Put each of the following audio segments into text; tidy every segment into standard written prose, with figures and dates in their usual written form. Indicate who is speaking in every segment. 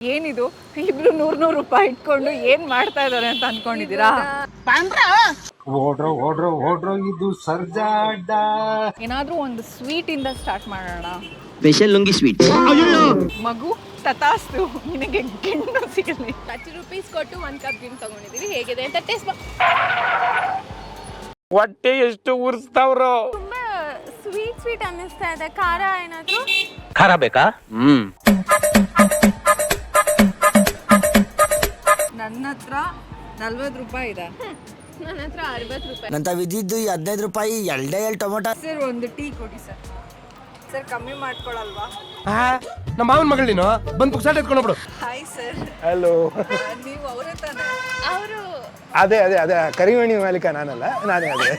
Speaker 1: ಏನಿದು ಇಬ್ರು 100 ರೂಪಾಯಿ ಇಟ್ಕೊಂಡು ಏನ್ ಮಾಡ್ತಾ ಇದಾರೆ ಅಂತ ಅನ್ಕೊಂಡಿದೀರಾ?
Speaker 2: ಓಡ್ರೋ ಇದು ಸರ್ಜಾಡ.
Speaker 1: ಏನಾದ್ರೂ ಒಂದು ಸ್ವೀಟ್ ಇಂದ ಸ್ಟಾರ್ಟ್ ಮಾಡೋಣ.
Speaker 3: Special lungi sweet.
Speaker 1: ಮಗು ತತಾಸ್ತು, ನಿನಗೆ ಗಿಣ್ಣು ಸಿಗಲಿ.
Speaker 4: 30 ರೂಪೀಸ್ ಕೊಟ್ಟು 1 ಕಪ್ ಗಿಣ್ಣು ತಗೊಂಡಿದೀವಿ. ಹೇಗಿದೆ ಅಂತ ಟೇಸ್ಟ್.
Speaker 2: ಹೊಟ್ಟೆ ಎಷ್ಟು ಉರ್ಸ್ತಾವ್ರೋ.
Speaker 4: ತುಂಬಾ ಸ್ವೀಟ್ ಅನ್ನಿಸ್ತಾ ಇದೆ. ಖಾರ ಏನಾದ್ರು
Speaker 3: ಖಾರ ಬೇಕಾ?
Speaker 1: ನನ್ನ ಹತ್ರ 40 ರೂಪಾಯಿ ಇದೆ.
Speaker 4: ನನ್ನ ಹತ್ರ 60 ರೂಪಾಯಿ.
Speaker 5: ನಂತ ವಿದ್ದಿದ್ದು 15 ರೂಪಾಯಿ ಎರಡೇ ಟೊಮೊಟೊ.
Speaker 1: ಸರ್ ಒಂದು ಟೀ ಕೊಡಿ ಸರ್. ಸರ್ ಕಮ್ಮಿ ಮಾಡ್ಕೊಳಲ್ವಾ?
Speaker 2: ನಮ್ಮ ಮಾವನ ಮಗಳು ನೀನು ಬಂದು ಪುಕ್ಸಾಟ ಎತ್ಕೊಂಡು ಬಿಡು.
Speaker 1: Hi sir.
Speaker 2: ಹಲೋ.
Speaker 1: ನೀವು ಅವರೇ ತಾನೆ?
Speaker 4: ಅವರು
Speaker 2: ಅದೇ ಕರಿಮಣಿ ಮಾಲೀಕ ನಾನಲ್ಲ, ನಾನೇ ಅದೇ.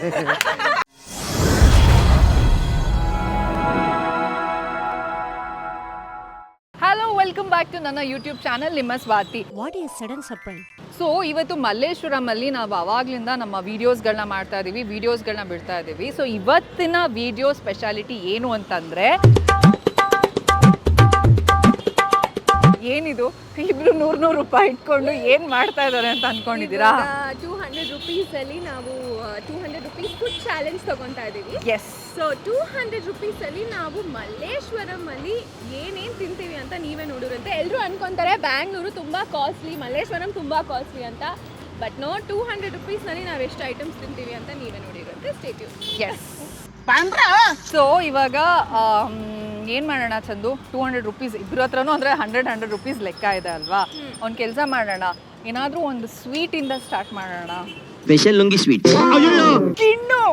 Speaker 1: ಹಲೋ, ವೆಲ್ಕಮ್ ಬ್ಯಾಕ್ ಟು ನನ್ನ ಯೂಟ್ಯೂಬ್ ಚಾನಲ್ ನಿಮ್ಮ Swati.
Speaker 6: What is sudden surprise?
Speaker 1: So ಇವತ್ತು ಮಲ್ಲೇಶ್ವರಮಲ್ಲಿ ನಾವು ಅವಾಗ್ಲಿಂದ ನಮ್ಮ ವೀಡಿಯೋಸ್ಗಳನ್ನ ಮಾಡ್ತಾ ಇದ್ದೀವಿ, ವೀಡಿಯೋಸ್ಗಳನ್ನ ಬಿಡ್ತಾ ಇದ್ದೀವಿ. ಸೊ ಇವತ್ತಿನ ವಿಡಿಯೋ ಸ್ಪೆಷಾಲಿಟಿ ಏನು ಅಂತಂದರೆ, ಏನಿದು ಇಬ್ರು 100 ರೂಪಾಯಿ ಇಟ್ಕೊಂಡು ಏನು ಮಾಡ್ತಾ ಇದ್ದಾರೆ ಅಂತ ಅನ್ಕೊಂಡಿದ್ದೀರಾ?
Speaker 4: 200 ರೂಪೀಸ್ ಅಲ್ಲಿ ನಾವು 200 ರೂಪೀಸ್ ಫುಡ್ ಚಾಲೆಂಜ್ ತಗೊಂತಾ ಇದೀವಿ.
Speaker 1: ಎಸ್.
Speaker 4: ಸೊ 200 ರೂಪೀಸ್ ಅಲ್ಲಿ ನಾವು ಮಲ್ಲೇಶ್ವರಂ ಅಲ್ಲಿ ಏನೇನ್ ತಿಂತೀವಿ ಅಂತ ನೀವೇ ನೋಡಿರಂತೆ. ಎಲ್ಲರೂ ಅನ್ಕೊಂತಾರೆ ಬ್ಯಾಂಗ್ಳೂರು ತುಂಬಾ ಕಾಸ್ಟ್ಲಿ, ಮಲ್ಲೇಶ್ವರಂ ತುಂಬಾ ಕಾಸ್ಟ್ಲಿ ಅಂತ. ಬಟ್ ನೋ, 200 ರೂಪೀಸ್ ನಲ್ಲಿ ನಾವು ಎಷ್ಟು ಐಟಮ್ಸ್ ತಿಂತೀವಿ ಅಂತ ನೀವೇ ನೋಡಿರಂತೆ. Stay tune.
Speaker 1: ಎಸ್. ಸೊ ಇವಾಗ ಏನು ಮಾಡೋಣ ಚಂದು? 200 ರೂಪೀಸ್ ಇಬ್ಬರ ಹತ್ರನೂ ಅಂದರೆ 100 ರೂಪೀಸ್ ಲೆಕ್ಕ ಇದೆ ಅಲ್ವಾ? ಒಂದು ಕೆಲಸ ಮಾಡೋಣ, ಏನಾದರೂ ಒಂದು ಸ್ವೀಟಿಂದ ಸ್ಟಾರ್ಟ್ ಮಾಡೋಣ.
Speaker 3: Special lungi sweet.
Speaker 1: ಗಿಣ್ಣು.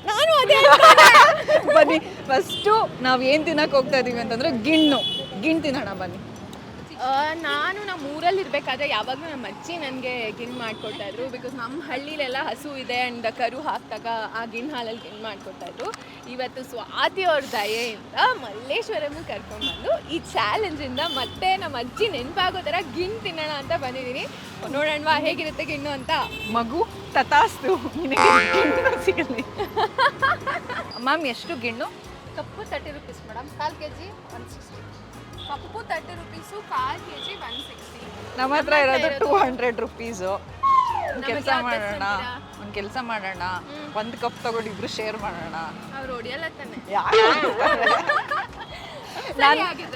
Speaker 1: ನಾನು ಅದೇ ಬನ್ನಿ, ಫಸ್ಟು ನಾವು ಏನು ತಿನ್ನಕ್ಕೆ ಹೋಗ್ತಾ ಇದ್ದೀವಿ ಅಂತಂದರೆ ಗಿಣ್ಣು ತಿನ್ನೋಣ ಬನ್ನಿ.
Speaker 4: ನಾನು ನಮ್ಮ ಊರಲ್ಲಿ ಇರಬೇಕಾದ್ರೆ ಯಾವಾಗಲೂ ನಮ್ಮ ಅಜ್ಜಿ ನನಗೆ ಗಿಣ್ಣು ಮಾಡಿಕೊಡ್ತಾ ಇದ್ರು. ಬಿಕಾಸ್ ನಮ್ಮ ಹಳ್ಳಿಲೆಲ್ಲ ಹಸು ಇದೆ ಆ್ಯಂಡ್ ಕರು ಹಾಕಿದಾಗ ಆ ಗಿಣ್ಣು ಹಾಲಲ್ಲಿ ಗಿಣ್ಣು ಮಾಡಿಕೊಡ್ತಾಯಿದ್ರು. ಇವತ್ತು ಸ್ವಾತಿ ಅವ್ರ ದಯೆಯಿಂದ ಮಲ್ಲೇಶ್ವರಮ್ಮು ಕರ್ಕೊಂಡ್ಬಂದು ಈ ಚಾಲೆಂಜಿಂದ ಮತ್ತೆ ನಮ್ಮ ಅಜ್ಜಿ ನೆನಪಾಗೋ ಥರ ಗಿಣ್ಣು ತಿನ್ನೋಣ ಅಂತ ಬಂದಿದ್ದೀನಿ. ನೋಡೋಣವಾ ಹೇಗಿರುತ್ತೆ ಗಿಣ್ಣು ಅಂತ.
Speaker 1: ಮಗು ತತಾಸ್ತು, ನಿನಗೆ ಗಿಣ್ಣು ಸಿಗಲಿ. ಮ್ಯಾಮ್ ಎಷ್ಟು ಗಿಣ್ಣು?
Speaker 4: ಕಪ್ಪು 30 ರೂಪೀಸ್ ಮೇಡಮ್, 1/4 kg 160. ಕಪ್ಪು 30 ರೂಪೀಸು, 1/4 kg 160.
Speaker 1: ನಮ್ಮ ಹತ್ರ ಇರೋದು 200 ರೂಪೀಸು.
Speaker 4: ನಮಗೆ
Speaker 1: ಒಂದು ಕೆಲಸ ಮಾಡೋಣ, 1 ಕಪ್ ತಗೊಂಡು ಇಬ್ರು ಶೇರ್ ಮಾಡೋಣ.
Speaker 4: ಅವ್ರು ಹೊಡಿಯಲ್ಲ ತಾನೆ.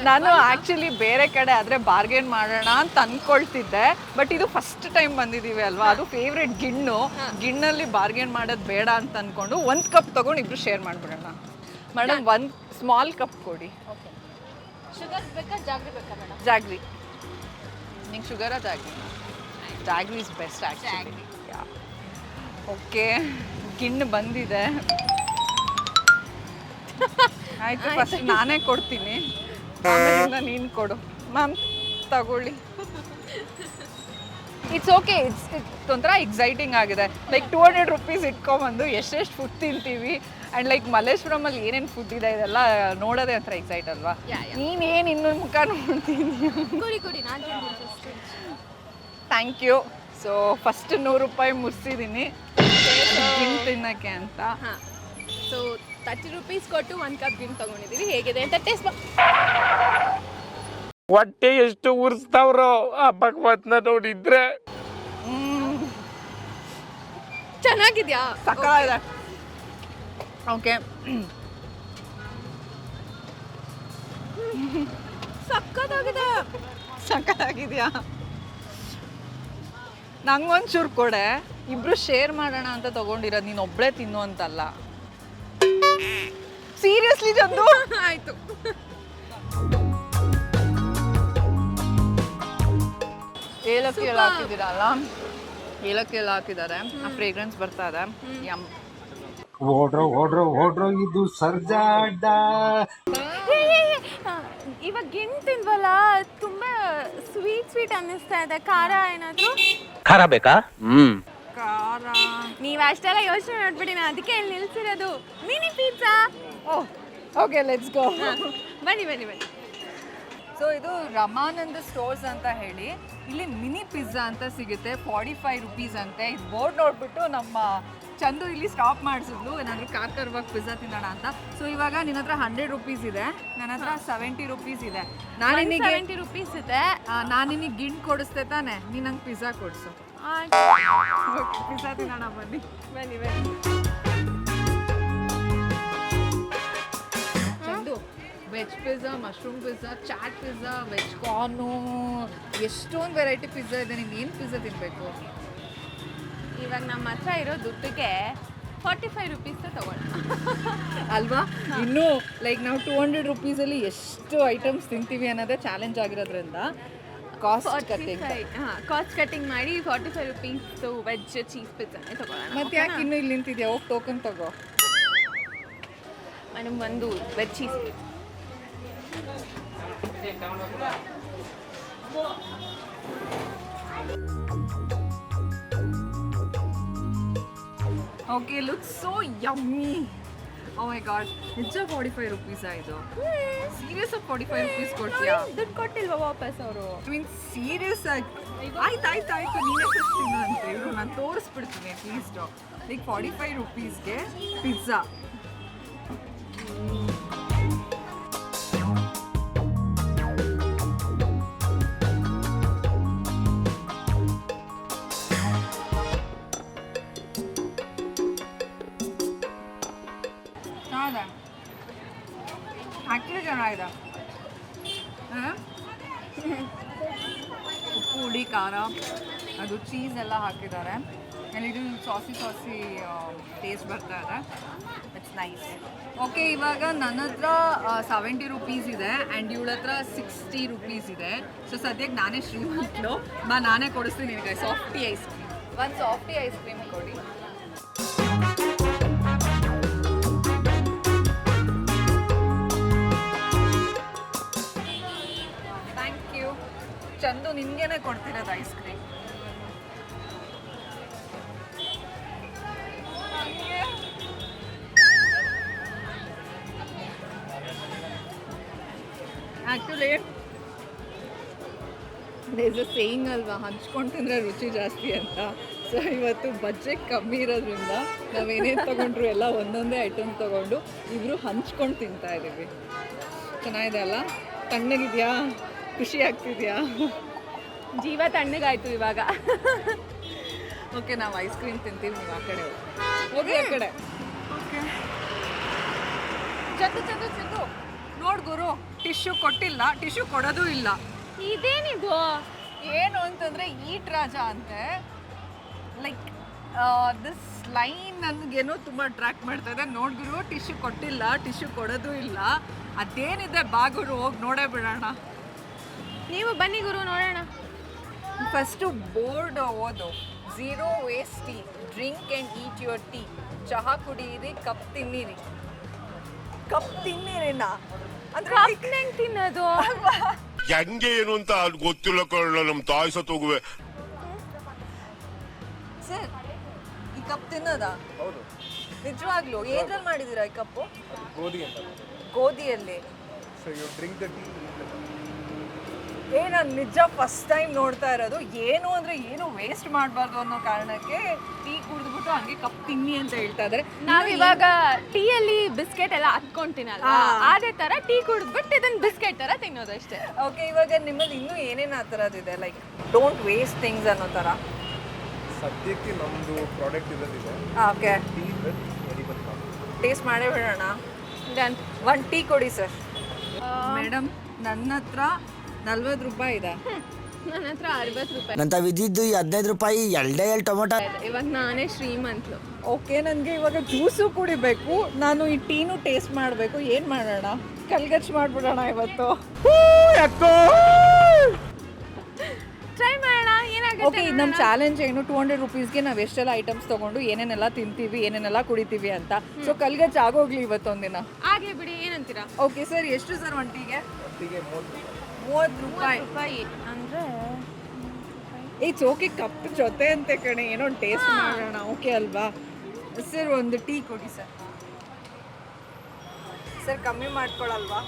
Speaker 1: ನಾನು ಆ್ಯಕ್ಚುಲಿ ಬೇರೆ ಕಡೆ ಆದರೆ ಬಾರ್ಗೇನ್ ಮಾಡೋಣ ಅಂತ ಅಂದ್ಕೊಳ್ತಿದ್ದೆ. ಬಟ್ ಇದು ಫಸ್ಟ್ ಟೈಮ್ ಬಂದಿದ್ದೀವಿ ಅಲ್ವಾ, ಅದು ಫೇವ್ರೆಟ್ ಗಿಣ್ಣಲ್ಲಿ ಬಾರ್ಗೇನ್ ಮಾಡೋದು ಬೇಡ ಅಂತ ಅಂದ್ಕೊಂಡು 1 ಕಪ್ ತೊಗೊಂಡು ಇಬ್ರು ಶೇರ್ ಮಾಡಿಬಿಡೋಣ. ಮೇಡಮ್ 1 ಸ್ಮಾಲ್ ಕಪ್ ಕೊಡಿ.
Speaker 4: ಓಕೆ. ಶುಗರ್ ಬೇಕಾ ಜಾಗ್ರಿ ಬೇಕಾ ಮೇಡಮ್?
Speaker 1: ಜಾಗ್ರಿ. ನಿಂಗೆ ಶುಗರಾ jaggery is best actually. Okay, ಗಿಣ್ಣು ಬಂದಿದೆ. ಆಯಿತು, ಫಸ್ಟ್ ನಾನೇ ಕೊಡ್ತೀನಿ, ಆಮೇಲಿಂದ ನೀನು ಕೊಡು. ಮ್ಯಾಮ್ ತಗೊಳ್ಳಿ. ಇಟ್ಸ್ ಓಕೆ, ಇಟ್ಸ್ ಒಂಥರ ಎಕ್ಸೈಟಿಂಗ್ ಆಗಿದೆ. ಲೈಕ್ 200 ರೂಪೀಸ್ ಇಟ್ಕೊಂಬಂದು ಎಷ್ಟೆಷ್ಟು ಫುಡ್ ತಿಂತೀವಿ ಆ್ಯಂಡ್ ಲೈಕ್ ಮಲ್ಲೇಶ್ವರಮಲ್ಲಿ ಏನೇನು ಫುಡ್ ಇದೆ ಇದೆಲ್ಲ ನೋಡೋದೇ ಒಂಥರ ಎಕ್ಸೈಟ್ ಅಲ್ವಾ? ನೀನೇನು ಇನ್ನೊಂದು ಮುಖ ನೋಡ್ತೀನಿ.
Speaker 4: ಕೊಡಿ ನಾನು
Speaker 1: ಥ್ಯಾಂಕ್ ಯು. ಸೊ ಫಸ್ಟ್ 100 ರೂಪಾಯಿ ಮುರ್ಸಿದ್ದೀನಿ ಗಿಣ್ಣು ತಿನ್ನೋಕ್ಕೆ ಅಂತ.
Speaker 4: ಹಾಂ, ಸೊ 30 ರೂಪೀಸ್ ಕೊಟ್ಟು 1 ಕಪ್ ಗಿಣ್ಣು ತೊಗೊಂಡಿದ್ದೀವಿ. ಹೇಗಿದೆ ಅಂತ ಟೇಸ್ಟ್.
Speaker 2: ಹೊಟ್ಟೆ ಎಷ್ಟು ಉರ್ಸ್ತಾವ್ರೋ ಆ ಭಗವತ್ನ ನೋಡಿದ್ರೆ.
Speaker 4: ಚೆನ್ನಾಗಿದ್ಯಾ?
Speaker 1: ಸಕ್ಕತ್ತಾಗಿದೆ. ಓಕೆ, ಸಕ್ಕತ್ತಾಗಿದೆಯಾ? ನಂಗೊಂಚೂರು ಕೊಡೆ, ಇಬ್ರು ಶೇರ್ ಮಾಡೋಣ ಅಂತ ತಗೊಂಡಿರೋದು, ನೀನು ಒಬ್ಬಳೇ ತಿನ್ನು ಅಂತಲ್ಲ. ಸೀರಿಯಸ್ಲಿ ಚಂದು?
Speaker 4: ಆಯಿತು.
Speaker 1: ಏಲಕ್ಕಿ ಎಲ್ಲ ಹಾಕಿದ್ದೀರಲ್ಲ, ಏಲಕ್ಕಿ ಎಲ್ಲ ಹಾಕಿದ್ದಾರೆ, ಆ ಫ್ರೇಗ್ರೆನ್ಸ್ ಬರ್ತಾ ಇದೆ. ಯಮ್.
Speaker 2: ಓಡ್ರೋ ಇದು ಸರ್ಜಾಡ.
Speaker 4: ಇವಾಗ ಗಿಣ್ಣು ತಿಂದ್ವಲ್ಲ, ತುಂಬಾ ಸ್ವೀಟ್ ಅನ್ನಿಸ್ತಾ ಇದೆ. ಖಾರ ಏನಾದ್ರು
Speaker 3: ಖಾರ ಬೇಕಾ?
Speaker 1: ಖಾರ.
Speaker 4: ನೀವು ಅಷ್ಟೆಲ್ಲ ಯೋಚನೆ ಮಾಡ್ಬಿಡಿ, ನಾನು ಅದಕ್ಕೆ ಇಲ್ಲಿ ನಿಲ್ಸಿರೋದು. Mini pizza.
Speaker 1: Okay, let's go.
Speaker 4: ಬನ್ನಿ.
Speaker 1: ಸೊ ಇದು ರಮಾನಂದ ಸ್ಟೋರ್ಸ್ ಅಂತ ಹೇಳಿ ಇಲ್ಲಿ ಮಿನಿ ಪಿಜ್ಜಾ ಅಂತ ಸಿಗುತ್ತೆ 45 ರುಪೀಸ್ ಅಂತೆ. ಇದು ಬೋರ್ಡ್ ನೋಡ್ಬಿಟ್ಟು ನಮ್ಮ ಚಂದು ಇಲ್ಲಿ ಸ್ಟಾಪ್ ಮಾಡಿಸಿದ್ಲು ಏನಾದರೂ ಕಾರ್ಕರ್ವಾಗಿ ಪಿಜ್ಜಾ ತಿನ್ನೋಣ ಅಂತ. ಸೊ ಇವಾಗ ನಿನ್ನ ಹತ್ರ 100 ರುಪೀಸ್ ಇದೆ, ನನ್ನ ಹತ್ರ 70 ರುಪೀಸ್ ಇದೆ. ನಾನು ನಿನಗೆ
Speaker 4: 70 ರುಪೀಸ್ ಇದೆ.
Speaker 1: ನಾನು ನಿನಗೆ ಗಿಣ್ ಕೊಡಿಸ್ತೆ ತಾನೆ, ನೀನು ನಂಗೆ ಪಿಜ್ಜಾ ಕೊಡಿಸು. ಪಿಜ್ಜಾ ತಿನ್ನೋಣ ಬನ್ನಿ.
Speaker 4: ಬನ್ನಿ
Speaker 1: Chandu veg pizza, mushroom pizza, chaat pizza, veg corn, ಎಷ್ಟೊಂದು ವೆರೈಟಿ ಪಿಜ್ಜಾ ಇದೆ. ನೀನು ಏನು ಪಿಜ್ಜಾ ತಿನ್ನಬೇಕು?
Speaker 4: ಇವಾಗ ನಮ್ಮ ಹತ್ರ ಇರೋ ದುಡ್ಡಿಗೆ 45 ರುಪೀಸ್ ತಗೊಳ್ಳೋಣ
Speaker 1: ಅಲ್ವಾ? ಇನ್ನೂ ಲೈಕ್ ನಾವು 200 ರುಪೀಸಲ್ಲಿ ಎಷ್ಟು ಐಟಮ್ಸ್ ತಿಂತೀವಿ ಅನ್ನೋದೇ ಚಾಲೆಂಜ್ ಆಗಿರೋದ್ರಿಂದ ಕಾಸ್ಟ್ ಕಟ್ಟಿಂಗ್.
Speaker 4: ಕಾಸ್ಟ್ ಕಟ್ಟಿಂಗ್ ಮಾಡಿ 45 ರುಪೀಸ್ ವೆಜ್ ಚೀಸ್ ಪಿಜ್ಜಾನೇ ತಗೊಳ್ಳೋಣ.
Speaker 1: ಮತ್ತೆ ಯಾಕೆ ಇನ್ನೂ ಇಲ್ಲಿ ನಿಂತಿದ್ಯಾ? ಹೋಗಿ ಟೋಕನ್ ತಗೋ.
Speaker 4: ಮೇಡಮ್ ಒಂದು veg cheese pizza.
Speaker 1: Okay, look so yummy. Oh my God, ನಿಜ 45 ರುಪೀಸ್ ಆಯಿತು? ಸೀರಿಯಸ್ ಆಗಿ 45 ರುಪೀಸ್ ಕೊಡ್ತೀಯಾ?
Speaker 4: ದುಡ್ಡು ಕೊಟ್ಟಿಲ್ವಾ ವಾಪಸ್ ಅವರು?
Speaker 1: ಮೀನ್ ಸೀರಿಯಸ್ ಆಗಿ? ಆಯ್ತು ನೀನೇ ಕೊಡ್ತೀನಿ ಅಂತ ಇರು, ನಾನು ತೋರಿಸ್ಬಿಡ್ತೀನಿ ಅಟ್ಲೀಸ್ಟ್. ಲೈಕ್ 45 ರುಪೀಸ್ಗೆ ಪಿಜ್ಜಾ. ಹೌದಾ? ಆ್ಯಕ್ಚುಲಿ ಚೆನ್ನಾಗಿದೆ. ಉಪ್ಪು, ಹುಳಿ, ಖಾರ, ಅದು ಚೀಸ್ ಎಲ್ಲ ಹಾಕಿದ್ದಾರೆ. ಆ್ಯಂಡ್ ಇದು ಸಾಸಿ ಟೇಸ್ಟ್ ಬರ್ತಾ ಇದೆ. It's nice. ಓಕೆ, ಇವಾಗ ನನ್ನ ಹತ್ರ 70 ರುಪೀಸ್ ಇದೆ ಆ್ಯಂಡ್ ಇವಳ ಹತ್ರ 60 ರುಪೀಸ್ ಇದೆ. ಸೊ ಸದ್ಯಕ್ಕೆ ನಾನೇ ಶ್ರೀಮಂತಳು. ನಾನೇ ಕೊಡಿಸ್ತೀನಿ ನಿಮಗೆ ಸಾಫ್ಟಿ ಐಸ್ ಕ್ರೀಮ್. ಒಂದು ಸಾಫ್ಟಿ ಐಸ್ ಕ್ರೀಮ್ ಕೊಡಿ. Thank you. ಚಂದು ನಿನ್ಗೇನೆ ಕೊಡ್ತಿರೋದು ice cream. Actually there's a saying ಅಲ್ವಾ, ಹಂಚ್ಕೊಂಡು ತಿಂದರೆ ರುಚಿ ಜಾಸ್ತಿ ಅಂತ. ಸೊ ಇವತ್ತು ಬಜೆಟ್ ಕಮ್ಮಿ ಇರೋದ್ರಿಂದ ನಾವೇನೇನು ತೊಗೊಂಡ್ರು ಎಲ್ಲ ಒಂದೊಂದೇ ಐಟಮ್ ತೊಗೊಂಡು ಇಬ್ಬರು ಹಂಚ್ಕೊಂಡು ತಿಂತಾ ಇದ್ದೀವಿ. ಚೆನ್ನಾಗಿದೆ ಅಲ್ಲ? ತಣ್ಣಗಿದೆಯಾ? ಖುಷಿ ಆಗ್ತಿದೆಯಾ?
Speaker 4: ಜೀವ ತಣ್ಣಗಾಯ್ತು ಇವಾಗ.
Speaker 1: ಓಕೆ, ನಾವು ಐಸ್ ಕ್ರೀಮ್ ತಿಂತೀವಿ, ನೀವು ಆ ಕಡೆ ಹೋಗಿ. ಆ ಕಡೆ ಓಕೆ. ಚಂದು ನೋಡು ಗುರು, ಟಿಶ್ಯೂ ಕೊಟ್ಟಿಲ್ಲ, ಟಿಶ್ಯೂ ಕೊಡೋದು ಇಲ್ಲ.
Speaker 4: ಇದೇನಿದು?
Speaker 1: ಏನು ಅಂತಂದರೆ ಈಟ್ ರಾಜ ಅಂತೆ. ಲೈಕ್ ದಿಸ್ ಲೈನ್ ನನಗೇನೋ ತುಂಬ ಅಟ್ರಾಕ್ಟ್ ಮಾಡ್ತಾ ಇದೆ. ನೋಡು ಗುರು, ಟಿಶ್ಯೂ ಕೊಟ್ಟಿಲ್ಲ, ಟಿಶ್ಯೂ ಕೊಡೋದು ಇಲ್ಲ. ಅದೇನಿದೆ ಬಾ ಗುರು, ಹೋಗಿ ನೋಡೇ ಬಿಡೋಣ.
Speaker 4: ನೀವು ಬನ್ನಿ ಗುರು, ನೋಡೋಣ.
Speaker 1: ಫಸ್ಟು ಬೋರ್ಡ್ ಓದು. 0 waste tea, drink and eat your tea. ಚಹಾ ಕುಡಿಯಿರಿ, ಕಪ್ ತಿನ್ನಿರಿ. ಕಪ್ ತಿನ್ನಿರಿನಾ ಅಂದ್ರೆ
Speaker 4: ಹೆಂಗ್ ತಿನ್ನೋದು?
Speaker 2: ಹೆಂಗೆ ಏನು ಅಂತ ಗೊತ್ತಿಲ್ಲ ಕಳ್ಳ, ನಮ್ ತಾಯಿ ಸತ್ತೋಗುವೆ.
Speaker 1: ಸರ್, ಈ ಕಪ್ ತಿನ್ನೋದಾ? ನಿಜವಾಗ್ಲೂ? ಏನ್ರಲ್ಲಿ ಮಾಡಿದ್ದೀರಾ ಈ ಕಪ್ಪು? ಗೋಧಿಯಲ್ಲಿ. ನಾನು ನಿಜ ಫಸ್ಟ್ ಟೈಮ್ ನೋಡ್ತಾ ಇರೋದು. ಏನು ಅಂದರೆ ಏನು ವೇಸ್ಟ್ ಮಾಡಬಾರ್ದು ಅನ್ನೋ ಕಾರಣಕ್ಕೆ ಟೀ ಕುಡಿದ್ಬಿಟ್ಟು ಹಂಗೆ ಕಪ್ ತಿನ್ನಿ ಅಂತ ಹೇಳ್ತಾ ಇದ್ದಾರೆ.
Speaker 4: ನಾವ್ ಇವಾಗ ಟೀಯಲ್ಲಿ ಬಿಸ್ಕೆಟ್ ಎಲ್ಲ ಹತ್ಕೊಂಡು ತಿನ್ನಲ್ಲ, ಅದೇ ತರ ಟೀ ಕುಡಿದ್ಬಿಟ್ಟು ಇದನ್ನ ಬಿಸ್ಕೆಟ್ ತರ ತಿನ್ನೋದು ಅಷ್ಟೇ.
Speaker 1: ಓಕೆ, ಇವಾಗ ನಿಮ್ಮಲ್ಲಿ ಇನ್ನೂ ಏನೇನು ಆ ಥರದ್ದಿದೆ? ಲೈಕ್ ಡೋಂಟ್ ವೇಸ್ಟ್ ಥಿಂಗ್ಸ್ ಅನ್ನೋ ಥರ.
Speaker 6: ಸದ್ಯಕ್ಕೆ ನಮ್ಮದು ಪ್ರಾಡಕ್ಟ್ ಇರೋದಿದೆ.
Speaker 1: Okay,
Speaker 6: tea with variable coffee.
Speaker 1: Taste ಮಾಡೇ ಬಿಡೋಣ.
Speaker 4: ಡನ್.
Speaker 1: 1 ಟೀ ಕೊಡಿ ಸರ್. ಮೇಡಮ್, ನನ್ನ ಹತ್ರ 40 ರೂಪಾಯಿ ಇದೆ.
Speaker 4: ನನ್ನ ಹತ್ರ 60 ರೂಪಾಯಿ.
Speaker 5: ನಂತ ವಿದ್ದಿದ್ದು 15 ರೂಪಾಯಿ ಎರಡೇ ಟೊಮೊಟೊ.
Speaker 4: ಇವಾಗ ನಾನೇ ಶ್ರೀಮಂತಲು.
Speaker 1: ಓಕೆ, ನನಗೆ ಇವಾಗ ಜ್ಯೂಸು ಕುಡಿಬೇಕು, ನಾನು ಈ ಟೀನು ಟೇಸ್ಟ್ ಮಾಡಬೇಕು. ಏನು ಮಾಡೋಣ? ಕಲ್ಗಚ್ಚು ಮಾಡಿಬಿಡೋಣ ಇವತ್ತು.
Speaker 4: ಟ್ರೈ ಮಾಡೋಣ, ಏನಾಗುತ್ತೆ.
Speaker 1: ಓಕೆ, ಇದು ನಮ್ಮ ಚಾಲೆಂಜ್ ಏನು? 200 ರುಪೀಸ್ಗೆ ನಾವು ಎಷ್ಟೆಲ್ಲ ಐಟಮ್ಸ್ ತೊಗೊಂಡು ಏನೇನೆಲ್ಲ ತಿಂತೀವಿ, ಏನೇನೆಲ್ಲ ಕುಡಿತೀವಿ ಅಂತ. ಸೊ ಕಲ್ಗಚ್ಚು ಆಗೋಗ್ಲಿ ಇವತ್ತೊಂದಿನ.
Speaker 4: ಆಗ್ಲಿ ಬಿಡಿ, ಏನಂತೀರಾ?
Speaker 1: ಓಕೆ ಸರ್, ಎಷ್ಟು ಸರ್ ಒಂದು ಟೀಗೆ? 30 ರೂಪಾಯಿ
Speaker 4: ಅಂದ್ರೆ
Speaker 1: ಇಟ್ಸ್ ಓಕೆ. ಕಪ್ ಜೊತೆ ಅಂತೆ ಕಣೆ, ಏನೋ ಟೇಸ್ಟ್ ಮಾಡೋಣ. ಓಕೆ ಅಲ್ವಾ ಸರ್? ಒಂದು ಟೀ ಕೊಡಿ ಸರ್. ಸರ್ ಕಮ್ಮಿ ಮಾಡ್ಕೊಳಲ್ವಾ?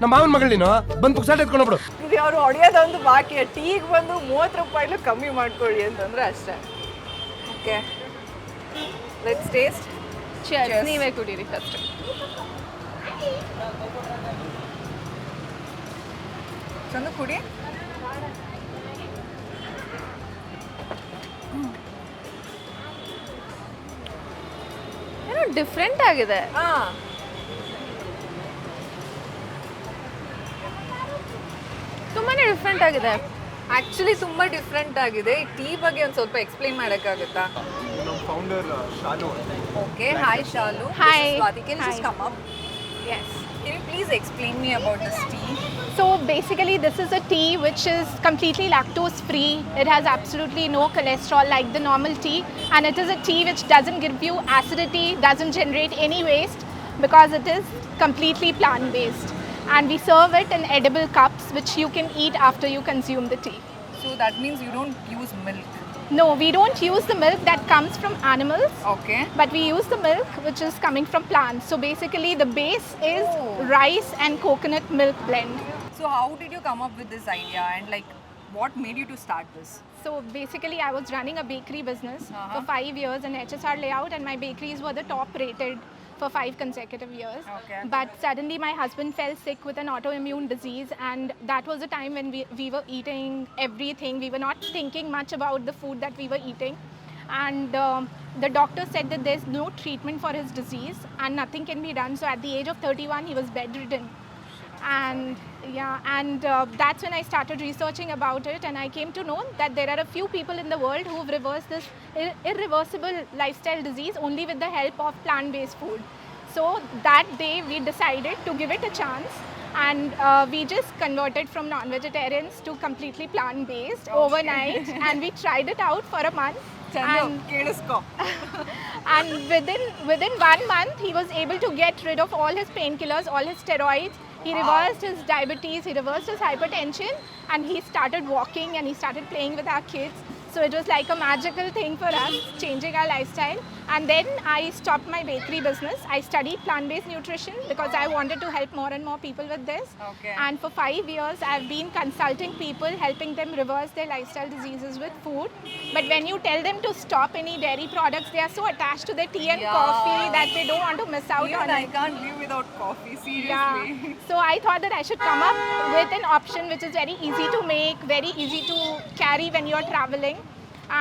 Speaker 2: ನಮ್ಮ ಮಾವನ ಮಗಳು ನೀನು ಬಂದು ಪುಕ್ಸಾಟ ಎತ್ಕೊಂಡು ಬಿಡು.
Speaker 1: ಇದು ಅವ್ರು ಹೊಡೆಯೋದೊಂದು ಬಾಕಿ, ಟೀಗೆ ಬಂದು 30 ರೂಪಾಯಿಲು ಕಮ್ಮಿ ಮಾಡ್ಕೊಳ್ಳಿ ಅಂತಂದ್ರೆ ಅಷ್ಟೇ. Okay, let's taste.
Speaker 4: Cheers. ನೀವೇ ಕುಡೀರಿ ಫಸ್ಟ್.
Speaker 1: ಚಂದ ಕುಡಿ.
Speaker 4: ಏನೋ ಡಿಫ್ರೆಂಟ್ ಆಗಿದೆ. ತುಂಬಾನೇ ಡಿಫ್ರೆಂಟ್ ಆಗಿದೆ.
Speaker 1: ಆಕ್ಚುಲಿ ತುಂಬಾ ಡಿಫ್ರೆಂಟ್ ಆಗಿದೆ. ಈ ಟೀ ಬಗ್ಗೆ ಒಂದು ಸ್ವಲ್ಪ ಎಕ್ಸ್ಪ್ಲೈನ್ ಮಾಡೋಕ್ಕಾಗುತ್ತಾ?
Speaker 6: ನಮ್ಮ ಫೌಂಡರ್ ಶಾಲು ಅಂತ.
Speaker 1: Okay, hi Shalu.
Speaker 4: Hi.
Speaker 1: Swati, can you just
Speaker 4: Hi.
Speaker 1: come up?
Speaker 4: Yes.
Speaker 1: Can you please explain me about this tea?
Speaker 7: So basically this is a tea which is completely lactose free. It has absolutely no cholesterol like the normal tea, and it is a tea which doesn't give you acidity, doesn't generate any waste because it is completely plant based, and we serve it in edible cups which you can eat after you consume the tea.
Speaker 1: So that means you don't use milk.
Speaker 7: No, we don't use the milk that comes from animals,
Speaker 1: Okay.
Speaker 7: but we use the milk which is coming from plants. So basically the base is rice and coconut milk blend.
Speaker 1: So how did you come up with this idea, and like what made you to start this?
Speaker 7: So basically I was running a bakery business
Speaker 1: Uh-huh.
Speaker 7: for 5 years in HSR layout, and my bakeries were the top rated for 5 consecutive years.
Speaker 1: Okay.
Speaker 7: But suddenly my husband fell sick with an autoimmune disease, and that was a time when we were eating everything. We were not thinking much about the food that we were eating. And the doctor said that there's no treatment for his disease and nothing can be done. So at the age of 31, he was bedridden. And that's when I started researching about it, and I came to know that there are a few people in the world who've reversed this irreversible lifestyle disease only with the help of plant-based food. So that day we decided to give it a chance, and we just converted from non-vegetarians to completely plant-based overnight, and we tried it out for a month.
Speaker 1: Chandu,
Speaker 7: And
Speaker 1: kedisko.
Speaker 7: and within 1 month he was able to get rid of all his painkillers, all his steroids. He reversed his diabetes, he reversed his hypertension, and he started walking and he started playing with our kids. So it was like a magical thing for us, changing our lifestyle. And then I stopped my bakery business. I studied plant-based nutrition because I wanted to help more and more people with this.
Speaker 1: Okay.
Speaker 7: And for 5 years, I've been consulting people, helping them reverse their lifestyle diseases with food. But when you tell them to stop any dairy products, they are so attached to their tea and
Speaker 1: Yeah.
Speaker 7: coffee that they don't want to miss out
Speaker 1: Even
Speaker 7: on
Speaker 1: I
Speaker 7: it.
Speaker 1: can't live without coffee, seriously.
Speaker 7: Yeah. So I thought that I should come up with an option which is very easy to make, very easy to carry when you're traveling,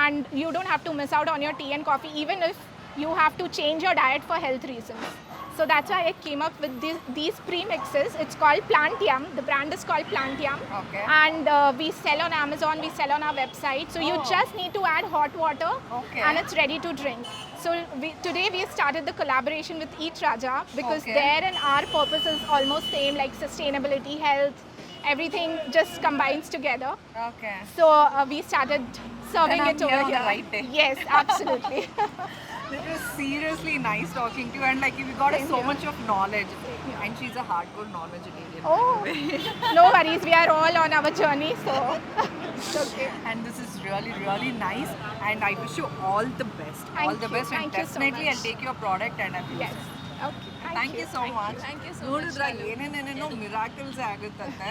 Speaker 7: and you don't have to miss out on your tea and coffee even if you have to change your diet for health reasons. So that's why I came up with these premixes. It's called Plant Yum. The brand is called Plant Yum.
Speaker 1: Okay.
Speaker 7: And we sell on Amazon, we sell on our website. So you just need to add hot water,
Speaker 1: Okay.
Speaker 7: and it's ready to drink. So today we started the collaboration with Eat Raja because
Speaker 1: Okay.
Speaker 7: their and our purpose is almost same, like sustainability, health, everything just combines together.
Speaker 1: Okay.
Speaker 7: So we started serving
Speaker 1: Then I'm
Speaker 7: it over
Speaker 1: here on the
Speaker 7: here.
Speaker 1: right day.
Speaker 7: Yes, absolutely.
Speaker 1: It was seriously nice talking to you, and like we got
Speaker 7: Same
Speaker 1: so
Speaker 7: here.
Speaker 1: much of knowledge. And she's a hardcore non-vegetarian.
Speaker 7: Oh, no worries. We are all on our journey, so it's okay.
Speaker 1: And this is really, really nice. And I wish you all the best.
Speaker 7: Thank
Speaker 1: all the
Speaker 7: you.
Speaker 1: best. And
Speaker 7: Thank you so
Speaker 1: definitely
Speaker 7: much.
Speaker 1: I'll take your product and I'll use
Speaker 7: Yes.
Speaker 1: it.
Speaker 7: Okay.
Speaker 1: Thank you so much.
Speaker 4: Thank you so
Speaker 1: ನೋಡಿದ್ರ
Speaker 4: much.
Speaker 1: ಏನೇನೇನೇನೋ miracles ಆಗುತ್ತಂತೆ.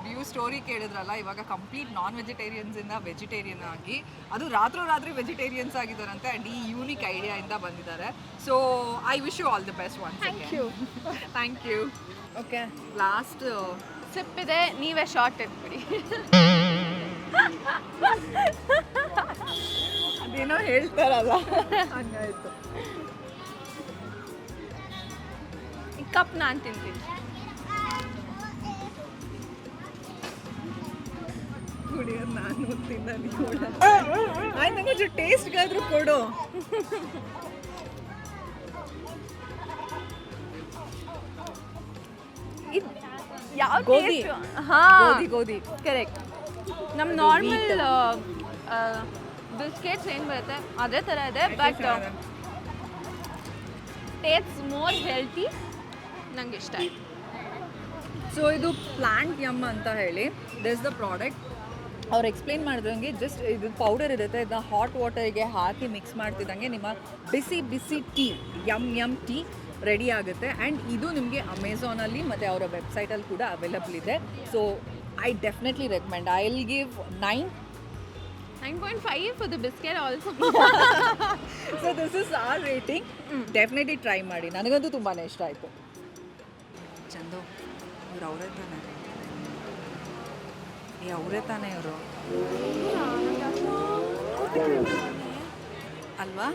Speaker 1: ನೀವು story ಕೇಳಿದ್ರಲ್ಲ, ಇವಾಗ complete ನಾನ್ ವೆಜಿಟೇರಿಯನ್ಸಿಂದ vegetarian ಆಗಿ ಅದು ರಾತ್ರಿ vegetarians ಆಗಿದ್ದಾರಂತೆ. ಆ್ಯಂಡ್ ಈ ಯೂನಿಕ್ ಐಡಿಯಾಯಿಂದ ಬಂದಿದ್ದಾರೆ. So I wish you all the best ones
Speaker 7: Thank you.
Speaker 1: Thank you. Okay, last
Speaker 4: sip ಇದೆ, ನೀವೇ ಶಾರ್ಟ್ ಇಟ್ಬಿಡಿ.
Speaker 1: ಅದೇನೋ ಹೇಳ್ತಾರಲ್ಲ ಹಂಗಾಯ್ತು.
Speaker 4: ಈ ಕಪ್ ನಾನು ತಿಂತೀನಿ.
Speaker 1: ಕುಡಿಯೋದು ನಾನು ತಿನ್ನೋದು ಕೂಡ. ಆಯ್ತು, ನಂಗೆ ಒಂಚೂರು ಟೇಸ್ಟ್ಗಾದ್ರೂ ಕೊಡು.
Speaker 4: ಯಾವ
Speaker 1: ಗೋಧಿ. ಗೋಧಿ
Speaker 4: ಕರೆಕ್ಟ್. ನಮ್ಮ ನಾರ್ಮಲ್ ಬಿಸ್ಕೆಟ್ಸ್ ಏನು ಬರುತ್ತೆ ಅದೇ ಥರ ಇದೆ, ಬಟ್ ಟೇಸ್ಟ್ ಮೋರ್ ಹೆಲ್ತಿ. ನಂಗೆ ಇಷ್ಟ ಆಯ್ತು.
Speaker 1: ಸೊ ಇದು ಪ್ಲಾಂಟ್ ಯಮ್ ಅಂತ ಹೇಳಿ ದಿಸ್ ದ ಪ್ರಾಡಕ್ಟ್. ಅವ್ರು ಎಕ್ಸ್ಪ್ಲೇನ್ ಮಾಡಿದಂಗೆ ಜಸ್ಟ್ ಇದು ಪೌಡರ್ ಇರುತ್ತೆ, ಇದನ್ನ ಹಾಟ್ ವಾಟರಿಗೆ ಹಾಕಿ ಮಿಕ್ಸ್ ಮಾಡ್ತಿದ್ದಂಗೆ ನಿಮ್ಮ ಬಿಸಿ ಬಿಸಿ ಟೀ, ಯಮ್ ಟೀ ರೆಡಿ ಆಗುತ್ತೆ. ಆ್ಯಂಡ್ ಇದು ನಿಮಗೆ ಅಮೆಝಾನಲ್ಲಿ ಮತ್ತು ಅವರ ವೆಬ್ಸೈಟಲ್ಲಿ ಕೂಡ ಅವೈಲಬಲ್ ಇದೆ. So I definitely recommend. I will give
Speaker 4: 9.5 for the biscuit also.
Speaker 1: So this is our rating. Definitely try ಮಾಡಿ, ನನಗಂತೂ ತುಂಬಾ ಇಷ್ಟ ಆಯಿತು. ಚಂದು ಇವ್ರು ಅವರೇ ತಾನೆ, ಅವರೇ ತಾನೇ ಇವರು ಅಲ್ವಾ?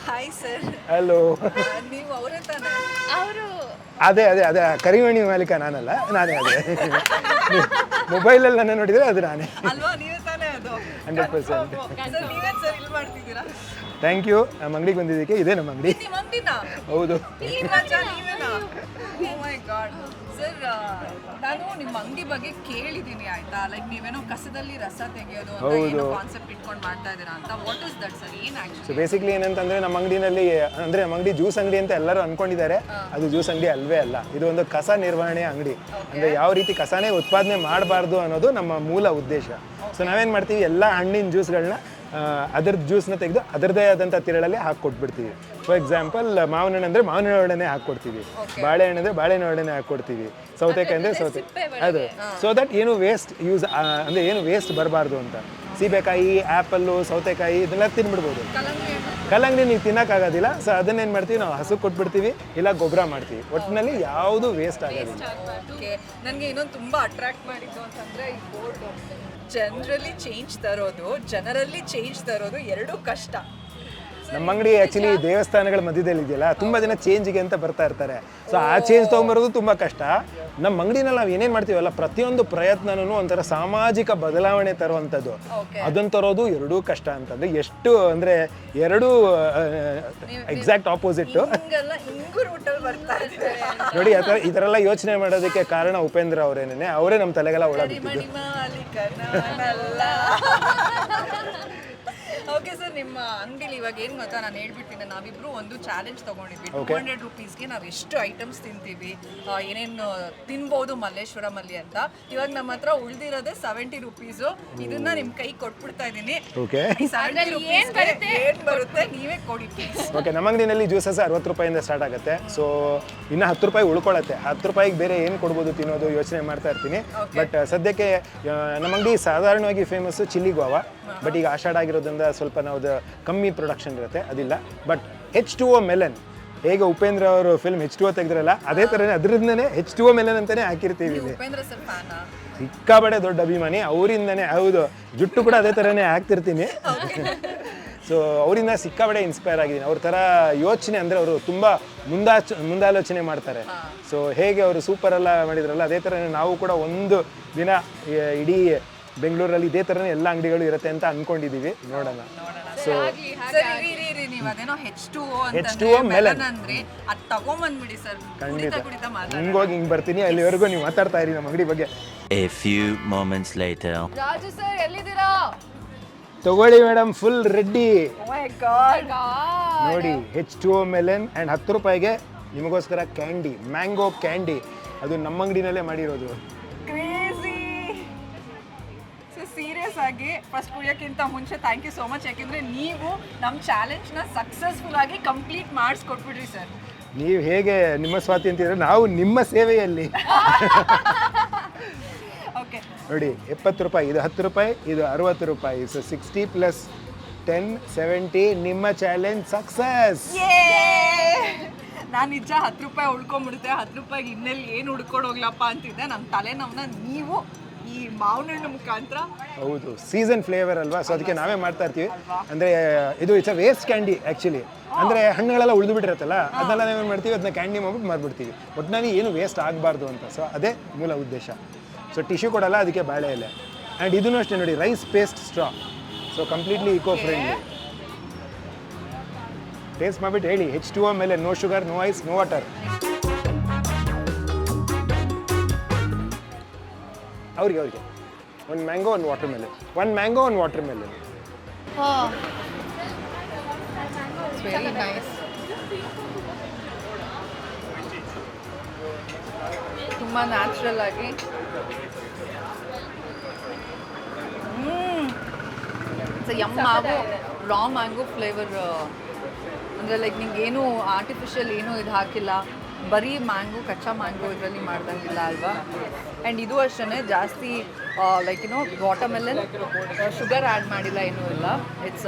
Speaker 1: Hi sir.
Speaker 8: ಹಲೋ.
Speaker 1: ನೀವು ಅವರೇ ತಾನೆ?
Speaker 4: ಅವರು
Speaker 8: ಅದೇ ಕರಿಮಣಿ ಮಾಲೀಕ ನಾನಲ್ಲ, ನಾನೇ ಅದೇ. ಮೊಬೈಲಲ್ಲಿ ನನ್ನ ನೋಡಿದರೆ ಅದು ನಾನೇ.
Speaker 1: ಅಲ್ವಾ? ನೀವೇ ತಾನೇ ಅದು?
Speaker 8: 100%.
Speaker 1: ಸರ್ ನೀವೇನು ಸರ್ ಇಲ್ಲಿ ಮಾಡ್ತಿದ್ದೀರಾ?
Speaker 8: Thank you. ನಮ್ಮ ಅಂಗಡಿಗೆ ಬಂದಿದ್ದಕ್ಕೆ. ಇದೇ ನಮ್ಮ ಅಂಗಡಿ.
Speaker 1: ನಿಮ್ಮ ಅಂಗಡಿನಾ?
Speaker 8: ಹೌದು.
Speaker 1: ನೀವೇನಾ? ಓ ಮೈ ಗಾಡ್. ಸರ್ ನಾನು ನಿಮ್ಮ ಅಂಗಡಿ ಬಗ್ಗೆ ಕೇಳಿದ್ದೀನಿ ಆಯ್ತಾ, ಲೈಕ್ ನೀವೇನೋ ಕಸದಲ್ಲಿ ರಸ ತೆಗೆಯೋದು ಅಂತ ಏನೋ ಕಾನ್ಸೆಪ್ಟ್ ಇಟ್ಕೊಂಡು ಮಾಡ್ತಾ ಇದ್ದೀರಾ ಅಂತ. What is that sir? ಏನು ಆ್ಯಕ್ಚುಲಿ?
Speaker 8: ಸೊ ಬೇಸಿಕ್ಲಿ ಏನಂತಂದರೆ ನಮ್ಮ ಅಂಗಡಿನಲ್ಲಿ ಅಂದರೆ ನಮ್ಮ ಅಂಗಡಿ ಜ್ಯೂಸ್ ಅಂಗಡಿ ಅಂತ ಎಲ್ಲರೂ ಅಂದ್ಕೊಂಡಿದ್ದಾರೆ. ಅದು ಜ್ಯೂಸ್ ಅಂಗಡಿ ಅಲ್ವೇ ಅಲ್ಲ. ಇದು ಒಂದು ಕಸ ನಿರ್ವಹಣೆ ಅಂಗಡಿ. ಅಂದರೆ ಯಾವ ರೀತಿ ಕಸನೇ ಉತ್ಪಾದನೆ ಮಾಡಬಾರ್ದು ಅನ್ನೋದು ನಮ್ಮ ಮೂಲ ಉದ್ದೇಶ. ಸೊ ನಾವೇನು ಮಾಡ್ತೀವಿ, ಎಲ್ಲ ಹಣ್ಣಿನ ಜ್ಯೂಸ್ಗಳನ್ನ ಅದರದ್ದು ಜ್ಯೂಸ್ನ ತೆಗೆದು ಅದರದ್ದೇ ಆದಂಥ ತಿರಳಲ್ಲಿ ಹಾಕ್ಕೊಟ್ಬಿಡ್ತೀವಿ. ಫಾರ್ ಎಕ್ಸಾಂಪಲ್ ಮಾವಿನ ಹಣ್ಣು ಅಂದರೆ ಮಾವಿನ ಒಡನೆ ಹಾಕ್ಕೊಡ್ತೀವಿ, ಬಾಳೆಹಣ್ಣು ಅಂದರೆ ಬಾಳೆಹಣ್ಣು ಒಡನೆ ಹಾಕ್ಕೊಡ್ತೀವಿ, ಸೌತೆಕಾಯಿ ಅಂದರೆ ಅದು. ಸೊ ದಟ್ ಏನು ವೇಸ್ಟ್ ಅಂದರೆ ಏನು ವೇಸ್ಟ್ ಬರಬಾರ್ದು ಅಂತ. ಸೀಬೆಕಾಯಿ, ಆ್ಯಪಲ್ಲು, ಸೌತೆಕಾಯಿ ಇದೆಲ್ಲ ತಿನ್ಬಿಡ್ಬೋದು. ಕಲ್ಲಂಗಡಿ ನೀವು ತಿನ್ನೋಕ್ಕಾಗೋದಿಲ್ಲ. ಸೊ ಅದನ್ನೇನು ಮಾಡ್ತೀವಿ, ನಾವು ಹಸು ಕೊಟ್ಬಿಡ್ತೀವಿ, ಇಲ್ಲ ಗೊಬ್ಬರ ಮಾಡ್ತೀವಿ. ಒಟ್ಟಿನಲ್ಲಿ ಯಾವುದು ವೇಸ್ಟ್ ಆಗೋದಿಲ್ಲ.
Speaker 1: ನನಗೆ ಇನ್ನೊಂದು ತುಂಬ ಅಟ್ರಾಕ್ಟ್ ಮಾಡಿದ್ದು ಅಂತಂದರೆ ಈ ಬೋರ್ಡು. ಜನರಲ್ಲಿ ಚೇಂಜ್ ತರೋದು ಎರಡೂ ಕಷ್ಟ.
Speaker 8: ನಮ್ಮ ಅಂಗಡಿ ಆ್ಯಕ್ಚುಲಿ ದೇವಸ್ಥಾನಗಳ ಮಧ್ಯದಲ್ಲಿ ಇದೆಯಲ್ಲ, ತುಂಬ ಜನ ಚೇಂಜಿಗೆ ಅಂತ ಬರ್ತಾ ಇರ್ತಾರೆ. ಸೊ ಆ ಚೇಂಜ್ ತೊಗೊಂಬರೋದು ತುಂಬ ಕಷ್ಟ. ನಮ್ಮ ಅಂಗಡಿನಲ್ಲಿ ನಾವು ಏನೇನು ಮಾಡ್ತೀವಲ್ಲ, ಪ್ರತಿಯೊಂದು ಪ್ರಯತ್ನನೂ ಒಂಥರ ಸಾಮಾಜಿಕ ಬದಲಾವಣೆ ತರುವಂಥದ್ದು. ಅದನ್ನು ತರೋದು ಎರಡೂ ಕಷ್ಟ ಅಂತಂದರೆ ಎಷ್ಟು ಅಂದರೆ ಎರಡೂ ಎಕ್ಸಾಕ್ಟ್ ಆಪೋಸಿಟ್ಟು. ನೋಡಿ ಈ ಥರ ಎಲ್ಲ ಯೋಚನೆ ಮಾಡೋದಕ್ಕೆ ಕಾರಣ ಉಪೇಂದ್ರ ಅವರೇನೇ. ಅವರೇ ನಮ್ಮ ತಲೆಗೆಲ್ಲ ಒಳಗಿದ್ದು.
Speaker 1: ಓಕೆ ಸರ್, ನಿಮ್ಮ ಅಂಗಡಿಲಿ ಇವಾಗ ಏನು ಗೊತ್ತಾ, ನಾನು ಹೇಳ್ಬಿಡ್ತೀನಿ, ನಾವಿಬ್ರು ಒಂದು ಚಾಲೆಂಜ್ ತೊಗೊಂಡಿದ್ವಿ. 200 ರೂಪೀಸ್ಗೆ ನಾವು ಎಷ್ಟು ಐಟಮ್ಸ್ ತಿಂತೀವಿ, ಏನೇನು ತಿನ್ಬೋದು ಮಲ್ಲೇಶ್ವರಮಲ್ಲಿ ಅಂತ. ಇವಾಗ ನಮ್ಮ ಹತ್ರ ಉಳಿದಿರೋದೇ 70 ರೂಪೀಸು. ಇದನ್ನ ನಿಮ್ಮ ಕೈ ಕೊಟ್ಬಿಡ್ತಾ ಇದ್ದೀನಿ.
Speaker 8: ಓಕೆ,
Speaker 1: ಏನು ಬರುತ್ತೆ ನೀವೇ ಕೊಡಿ ಪ್ಲೀಸ್.
Speaker 8: ಓಕೆ, ನಮ್ಮ ಅಂಗಡಿನಲ್ಲಿ ಜ್ಯೂಸಸ್ 60 ರೂಪಾಯಿಂದ ಸ್ಟಾರ್ಟ್ ಆಗುತ್ತೆ. ಸೊ ಇನ್ನು 10 ರೂಪಾಯಿ ಉಳ್ಕೊಳ್ಳುತ್ತೆ. 10 ರೂಪಾಯಿಗೆ ಬೇರೆ ಏನು ಕೊಡ್ಬೋದು ತಿನ್ನೋದು ಯೋಚನೆ ಮಾಡ್ತಾ ಇರ್ತೀನಿ. ಬಟ್ ಸದ್ಯಕ್ಕೆ ನಮ್ಮ ಅಂಗಡಿ ಸಾಧಾರಣವಾಗಿ ಫೇಮಸ್ಸು ಚಿಲ್ಲಿ ಗೋವಾ. ಬಟ್ ಈಗ ಆಷಾಢ ಆಗಿರೋದ್ರಿಂದ ಸ್ವಲ್ಪ ನಾವು ಕಮ್ಮಿ ಪ್ರೊಡಕ್ಷನ್ ಇರುತ್ತೆ, ಅದಿಲ್ಲ. ಬಟ್ H2O ಮೆಲನ್, ಹೇಗೆ ಉಪೇಂದ್ರ ಅವರು ಫಿಲ್ಮ್ H2O ತೆಗೆದ್ರಲ್ಲ, ಅದೇ ಥರನೇ ಅದರಿಂದನೇ H2O ಮೆಲನ್ ಅಂತಲೇ ಹಾಕಿರ್ತೀವಿ.
Speaker 1: ಉಪೇಂದ್ರ ಸರ್ ಫ್ಯಾನಾ?
Speaker 8: ಸಿಕ್ಕಾಬಡೆ ದೊಡ್ಡ ಅಭಿಮಾನಿ ಅವರಿಂದನೇ. ಹೌದು, ಜುಟ್ಟು ಕೂಡ ಅದೇ ಥರನೇ ಹಾಕ್ತಿರ್ತೀನಿ. ಸೊ ಅವರಿಂದ ಸಿಕ್ಕಾಬಡೆ ಇನ್ಸ್ಪೈರ್ ಆಗಿದ್ದೀನಿ. ಅವ್ರ ಥರ ಯೋಚನೆ ಅಂದರೆ ಅವರು ತುಂಬ ಮುಂದಾಲೋಚನೆ ಮಾಡ್ತಾರೆ. ಸೊ ಹೇಗೆ ಅವರು ಸೂಪರೆಲ್ಲ ಮಾಡಿದ್ರಲ್ಲ, ಅದೇ ಥರನೇ ನಾವು ಕೂಡ ಒಂದು ದಿನ ಇಡೀ ಬೆಂಗಳೂರಲ್ಲಿ ಇದೇ ಥರನೇ ಎಲ್ಲ ಅಂಗಡಿಗಳು ಇರುತ್ತೆ ಅಂತ ಅಂದ್ಕೊಂಡಿದ್ದೀವಿ. ನೋಡೋಣ. ಸೊ
Speaker 1: ನೀವು ಅದೇನೋ
Speaker 8: H2O ಮೆಲನ್
Speaker 1: ಅಂದ್ರೆ ಅದು ತಗೊಂಬಂದ್ಬಿಡಿ ಸರ್.
Speaker 8: ಖಂಡಿತ ಹಿಂಗೋಗಿ ಹಿಂಗೆ ಬರ್ತೀನಿ. ಅಲ್ಲಿವರೆಗೂ ನೀವು ಮಾತಾಡ್ತಾ ಇರಿ ನಮ್ಮ ಅಂಗಡಿ ಬಗ್ಗೆ.
Speaker 3: A few moments later.
Speaker 1: Raju sir ಎಲ್ಲಿದ್ದೀರಾ?
Speaker 8: ತಗೊಳ್ಳಿ madam, full Reddy.
Speaker 1: O my god,
Speaker 8: ನೋಡಿ H2O ಮೆಲನ್ ಆ್ಯಂಡ್ 10 ರೂಪಾಯಿಗೆ ನಿಮಗೋಸ್ಕರ ಕ್ಯಾಂಡಿ, ಮ್ಯಾಂಗೋ ಕ್ಯಾಂಡಿ. ಅದು ನಮ್ಮ ಅಂಗಡಿನಲ್ಲೇ ಮಾಡಿರೋದು.
Speaker 1: ಕ್ರೇಜಿ. ಸೀರಿಯಸ್ ಆಗಿ ಫಸ್ಟ್ ಕುಡಿಯೋಕ್ಕಿಂತ ಮುಂಚೆ ಥ್ಯಾಂಕ್ ಯು ಸೋ ಮಚ್. ಯಾಕೆಂದರೆ ನೀವು ನಮ್ಮ ಚಾಲೆಂಜ್ನ ಸಕ್ಸಸ್ಫುಲ್ ಆಗಿ ಕಂಪ್ಲೀಟ್ ಮಾಡಿಸ್ಕೊಟ್ಬಿಡ್ರಿ ಸರ್.
Speaker 8: ನೀವು ಹೇಗೆ ನಿಮ್ಮ ಸ್ವಾತಿ ಅಂತಿದ್ರೆ ನಾವು ನಿಮ್ಮ ಸೇವೆಯಲ್ಲಿ.
Speaker 1: ಓಕೆ
Speaker 8: ನೋಡಿ 70 ರೂಪಾಯಿ, ಇದು 10 ರೂಪಾಯಿ, ಇದು 60 ರೂಪಾಯಿ. ಸೊ 60 + 10 70. ನಿಮ್ಮ ಚಾಲೆಂಜ್ ಸಕ್ಸಸ್.
Speaker 1: ನಾನು ನಿಜ 10 ರೂಪಾಯಿ ಉಳ್ಕೊಂಬಿಡುತ್ತೆ, 10 ರೂಪಾಯಿಗೆ ಇನ್ನೆಲ್ಲಿ ಏನು ಉಳ್ಕೊಂಡು ಹೋಗ್ಲಪ್ಪ ಅಂತಿದ್ದೆ. ನಮ್ಮ ತಲೆನೋವನ್ನ ನೀವು ಈ ಮಾವಿನ ಹಣ್ಣು ಮುಖಾಂತರ.
Speaker 8: ಹೌದು, ಸೀಸನ್ ಫ್ಲೇವರ್ ಅಲ್ವಾ, ಸೊ ಅದಕ್ಕೆ ನಾವೇ ಮಾಡ್ತಾ ಇರ್ತೀವಿ. ಅಂದರೆ ಇದು it's a waste candy actually. ಅಂದರೆ ಹಣ್ಣುಗಳೆಲ್ಲ ಉಳಿದು ಬಿಟ್ಟಿರುತ್ತಲ್ಲ, ಅದನ್ನೆಲ್ಲ ನಾವೇನು ಮಾಡ್ತೀವಿ, ಅದನ್ನ ಕ್ಯಾಂಡಿ ಮಾಡ್ಬಿಟ್ಟು ಮಾರ್ಬಿಡ್ತೀವಿ. ಒಟ್ಟಿನಲ್ಲಿ ಏನು ವೇಸ್ಟ್ ಆಗಬಾರ್ದು ಅಂತ. ಸೊ ಅದೇ ಮೂಲ ಉದ್ದೇಶ. ಸೊ ಟಿಶ್ಯೂ ಕೊಡಲ್ಲ, ಅದಕ್ಕೆ ಬಾಳೆ ಎಲೆ. ಆ್ಯಂಡ್ ಇದನ್ನು ಅಷ್ಟೇ ನೋಡಿ, rice paste straw. So completely eco friendly. Taste ಮಾಡಿಬಿಟ್ಟು ಹೇಳಿ. H2O ಮೇಲೆ no sugar, no ice, no water. ಅವ್ರಿಗೆ 1 mango, 1 watermelon. 1 mango, 1 watermelon.
Speaker 1: Very nice. ತುಂಬ ನ್ಯಾಚುರಲ್ ಆಗಿ. ಮ್ಯಾಂಗೋ, ರಾ ಮ್ಯಾಂಗೋ ಫ್ಲೇವರ್ ಅಂದರೆ ಲೈಕ್ ನಿಂಗೆ ಏನು ಆರ್ಟಿಫಿಷಿಯಲ್ ಏನೂ ಇದು ಹಾಕಿಲ್ಲ, ಬರೀ ಮ್ಯಾಂಗೋ ಕಚ್ಚಾ ಮ್ಯಾಂಗೋ ಇದರಲ್ಲಿ ಮಾಡ್ದಂಗಿಲ್ಲ ಅಲ್ವಾ. ಆ್ಯಂಡ್ ಇದು ಅಷ್ಟೇ ಜಾಸ್ತಿ ಲೈಕ್ ವಾಟರ್ಮೆಲನ್ ಶುಗರ್ ಆ್ಯಡ್ ಮಾಡಿಲ್ಲ, ಏನೂ ಇಲ್ಲ. It's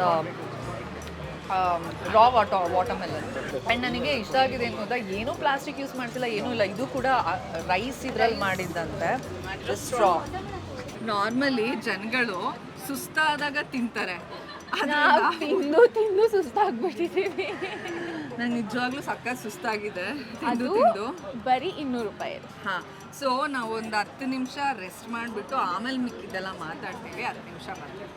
Speaker 1: Ra watermelon. ಆ್ಯಂಡ್ ನನಗೆ ಇಷ್ಟ ಆಗಿದೆ ಏನು ಗೊತ್ತಾ, ಏನೂ ಪ್ಲಾಸ್ಟಿಕ್ ಯೂಸ್ ಮಾಡ್ತಿಲ್ಲ, ಏನೂ ಇಲ್ಲ. ಇದು ಕೂಡ ರೈಸ್ ಇದ್ರಲ್ಲಿ ಮಾಡಿದ್ದಂತೆ ಸ್ಟ್ರಾ. ನಾರ್ಮಲಿ ಜನಗಳು ಸುಸ್ತಾದಾಗ ತಿಂತಾರೆ,
Speaker 4: ನಾವು ತಿಂದು ಸುಸ್ತಾಗ್ಬಿಟ್ಟಿದ್ದೀವಿ.
Speaker 1: ನಂಗೆ ನಿಜವಾಗ್ಲೂ ಸಖತ್ ಸುಸ್ತಾಗಿದೆ
Speaker 4: ಅದು
Speaker 1: ತಿಂದು.
Speaker 4: ಬರೀ 200 ರೂಪಾಯಿ ಅದು.
Speaker 1: ಹಾಂ, ಸೊ ನಾವು ಒಂದು 10 ನಿಮಿಷ ರೆಸ್ಟ್ ಮಾಡಿಬಿಟ್ಟು ಆಮೇಲೆ ಮಿಕ್ಕಿದ್ದೆಲ್ಲ ಮಾತಾಡ್ತೀವಿ. 10 ನಿಮಿಷ ಬರ್ತೀವಿ.